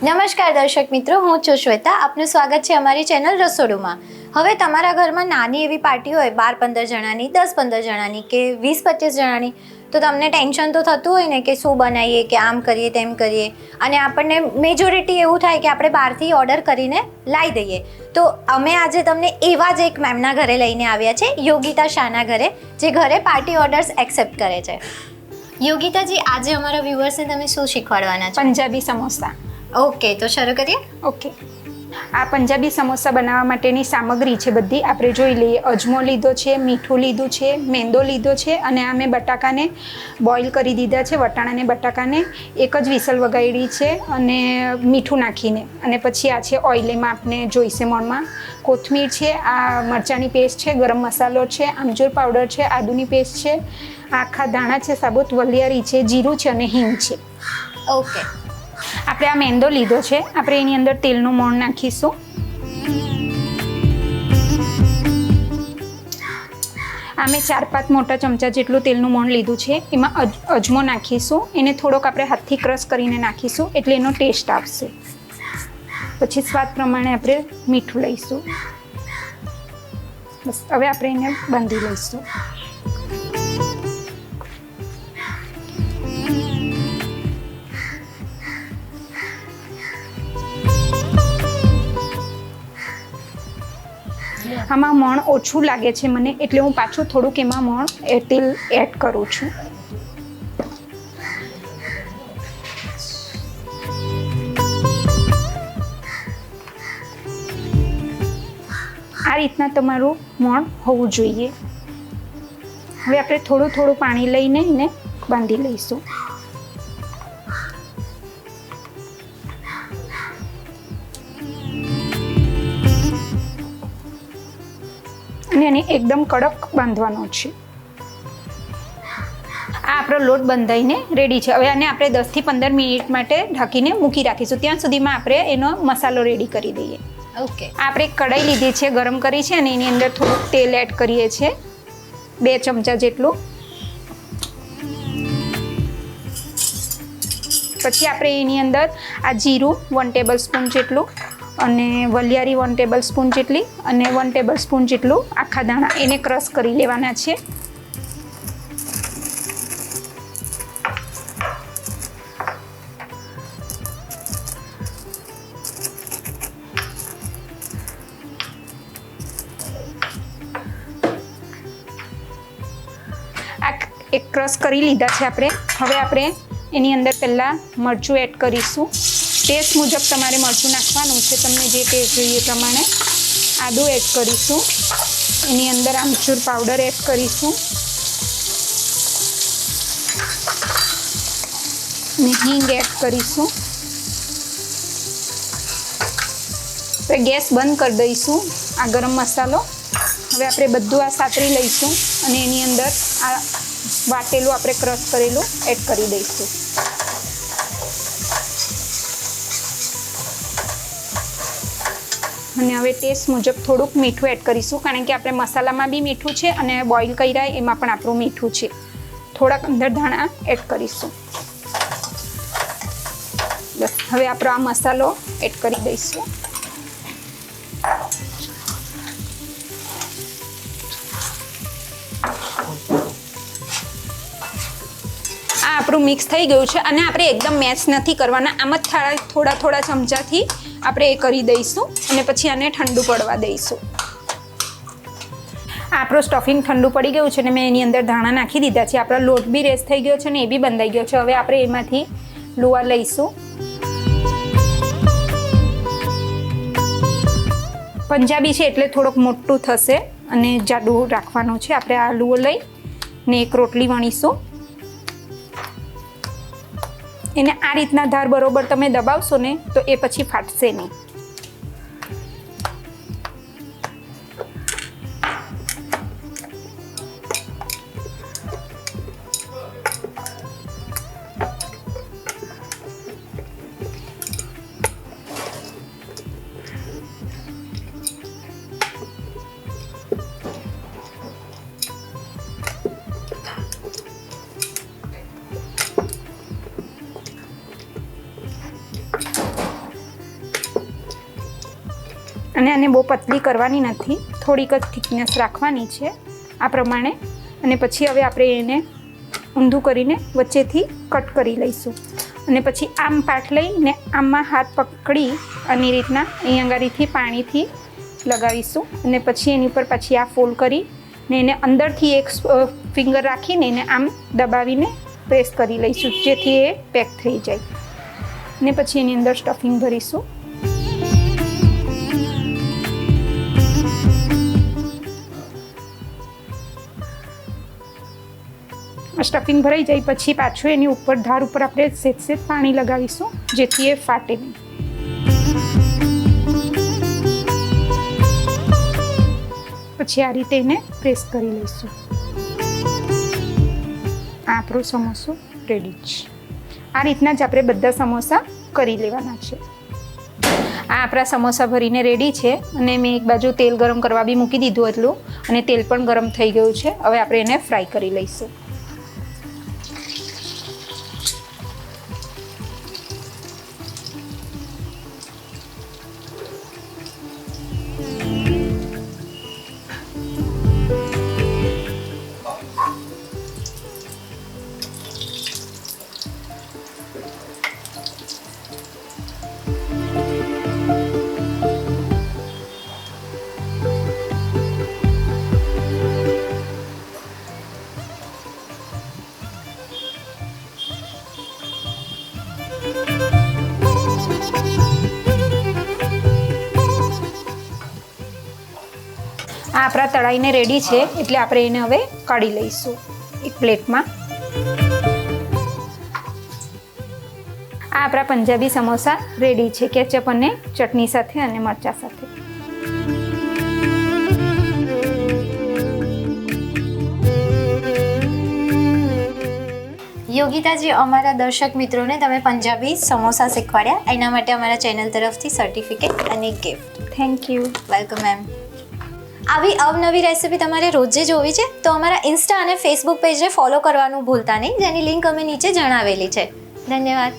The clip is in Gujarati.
નમસ્કાર દર્શક મિત્રો, હું છું શ્વેતા. આપનું સ્વાગત છે અમારી ચેનલ રસોડુમાં. હવે તમારા ઘરમાં નાની એવી પાર્ટી હોય 12-15 જણાની, 10-15 જણાની કે 20-25 જણાની, તો તમને ટેન્શન તો થતું હોય ને કે શું બનાવીએ, કે આમ કરીએ તેમ કરીએ, અને આપણને મેજોરિટી એવું થાય કે આપણે બહારથી ઓર્ડર કરીને લાવી દઈએ. તો અમે આજે તમને એવા જ એક મેમના ઘરે લઈને આવ્યા છે, યોગિતા શાહના ઘરે, જે ઘરે પાર્ટી ઓર્ડર્સ એક્સેપ્ટ કરે છે. યોગિતાજી, આજે અમારા વ્યુઅર્સને તમે શું શીખવાડવાના છો? પંજાબી સમોસા. ઓકે, તો શરૂ કરીએ. ઓકે, આ પંજાબી સમોસા બનાવવા માટેની સામગ્રી છે બધી આપણે જોઈ લઈએ. અજમો લીધો છે, મીઠું લીધું છે, મેંદો લીધો છે, અને આ મેં બટાકાને બોઇલ કરી દીધા છે. વટાણાને બટાકાને એક જ વિસલ વગાડી છે અને મીઠું નાખીને, અને પછી આ છે ઓઇલ, એમાં આપણે જોઈશે મોણમાં. કોથમીર છે, આ મરચાંની પેસ્ટ છે, ગરમ મસાલો છે, આમચૂર પાવડર છે, આદુની પેસ્ટ છે, આખા દાણા છે, સાબુત વલિયારી છે, જીરું છે અને હિંગ છે. ઓકે, આપણે આ મેંદો લીધો છે, આપણે એની અંદર તેલનું મોણ નાખીશું. આ મેં 4-5 મોટા ચમચા જેટલું તેલનું મોણ લીધું છે. એમાં અજમો નાખીશું. એને થોડોક આપણે હાથથી ક્રશ કરીને નાખીશું એટલે એનો ટેસ્ટ આવશે. પછી સ્વાદ પ્રમાણે આપણે મીઠું લઈશું. બસ, હવે આપણે એને બાંધી લઈશું. આમાં મોણ ઓછું લાગે છે મને, એટલે હું પાછું થોડુંક એમાં મોણ તેલ એડ કરું છું. આ રીતના તમારું મોણ હોવું જોઈએ. હવે આપણે થોડું થોડું પાણી લઈને એને બાંધી લઈશું. અને એને એકદમ કડક બાંધવાનો છે. આ આપણો લોટ બંધાઈને રેડી છે. હવે આને આપણે 10 થી 15 મિનિટ માટે ઢાંકીને મૂકી રાખીશું. ત્યાં સુધીમાં આપણે એનો મસાલો રેડી કરી દઈએ. ઓકે, આપણે એક કઢાઈ લીધી છે, ગરમ કરી છે, અને એની અંદર થોડુંક તેલ એડ કરીએ છીએ, 2 ચમચા જેટલું. પછી આપણે એની અંદર આ જીરું 1 ટેબલ સ્પૂન જેટલું, અને વલિયારી 1 ટેબલ સ્પૂન જેટલી, અને 1 ટેબલ સ્પૂન જેટલું આખા દાણા, એને ક્રશ કરી લેવાના છે. આ એક ક્રશ કરી લીધા છે આપણે. હવે આપણે એની અંદર પહેલાં મરચું એડ કરીશું. ટેસ્ટ મુજબ તમારે મરચું નાખવાનું છે, તમને જે ટેસ્ટ જોઈએ પ્રમાણે. આદું એડ કરીશું. એની અંદર આમચૂર પાવડર એડ કરીશું, અને હિંગ એડ કરીશું. આપણે ગેસ બંધ કરી દઈશું. આ ગરમ મસાલો હવે આપણે બધું આ સાતરી લઈશું, અને એની અંદર આ વાટેલું આપણે ક્રશ કરેલું એડ કરી દઈશું. અને હવે ટેસ્ટ મુજબ થોડુંક મીઠું એડ કરીશું, કારણ કે આપણે મસાલામાં બી મીઠું છે અને બોઇલ કર્યા એમાં પણ આપણું મીઠું છે. થોડાક અંદર ધાણા એડ કરીશું. બસ, હવે આપણો આ મસાલો એડ કરી દઈશું. આ આપણું મિક્સ થઈ ગયું છે, અને આપણે એકદમ મેશ નથી કરવાના. આમ જ થોડા થોડા ચમચાથી આપણે એ કરી દઈશું, અને પછી આને ઠંડુ પડવા દઈશું. આ આપણું સ્ટફિંગ ઠંડુ પડી ગયું છે, અને મેં એની અંદર ધાણા નાખી દીધા છે. આપણો લોટ બી રેસ થઈ ગયો છે, અને એ બી બંધાઈ ગયો છે. હવે આપણે એમાંથી લુઆ લઈશું. પંજાબી છે એટલે થોડુંક મોટું થશે, અને જાડું રાખવાનું છે. આપણે આ લુઓ લઈને એક રોટલી વણીશું. એને આ રીતના ધાર બરોબર તમે દબાવશો ને તો એ પછી ફાટશે નહીં. અને આને બહુ પતલી કરવાની નથી, થોડીક જ થિકનેસ રાખવાની છે આ પ્રમાણે. અને પછી હવે આપણે એને ઊંધું કરીને વચ્ચેથી કટ કરી લઈશું. અને પછી આમ પાટ લઈને આમમાં હાથ પકડી અને રીતના અહીં આગળથી પાણીથી લગાવીશું. અને પછી એની ઉપર પછી આ ફોલ્ડ કરીને એને અંદરથી એક ફિંગર રાખીને એને આમ દબાવીને પ્રેસ કરી લઈશું, જેથી એ પેક થઈ જાય. ને પછી એની અંદર સ્ટફિંગ ભરીશું. સ્ટફિંગ ભરાઈ જાય પછી પાછું એની ઉપર ધાર ઉપર આપણે સેજ પાણી લગાવીશું, જેથી એ ફાટે નહીં. પછી આ રીતે એને પ્રેસ કરી લઈશું. આ આપણો સમોસો રેડી છે. આ રીતના જ આપણે બધા સમોસા કરી લેવાના છે. આ આપણા સમોસા ભરીને રેડી છે. અને મેં એક બાજુ તેલ ગરમ કરવા બી મૂકી દીધું એટલું, અને તેલ પણ ગરમ થઈ ગયું છે. હવે આપણે એને ફ્રાય કરી લઈશું. આ આપણા તળાઈને રેડી છે, એટલે આપણે એને હવે કાઢી લઈશું એક પ્લેટમાં. આ આપણા પંજાબી સમોસા રેડી છે, કેચઅપ અને ચટણી સાથે અને મરચાં સાથે. યોગિતાજી, અમારા દર્શક મિત્રોને તમે પંજાબી સમોસા શીખવાડ્યા, એના માટે અમારા ચેનલ તરફથી સર્ટિફિકેટ અને gift. Thank you. Welcome ma'am. આવી અવનવી રેસિપી તમારે રોજે જોવી છે તો અમારા ઇન્સ્ટા અને ફેસબુક પેજને ફોલો કરવાનું ભૂલતા નહીં, જેની લિંક અમે નીચે જણાવેલી છે. ધન્યવાદ.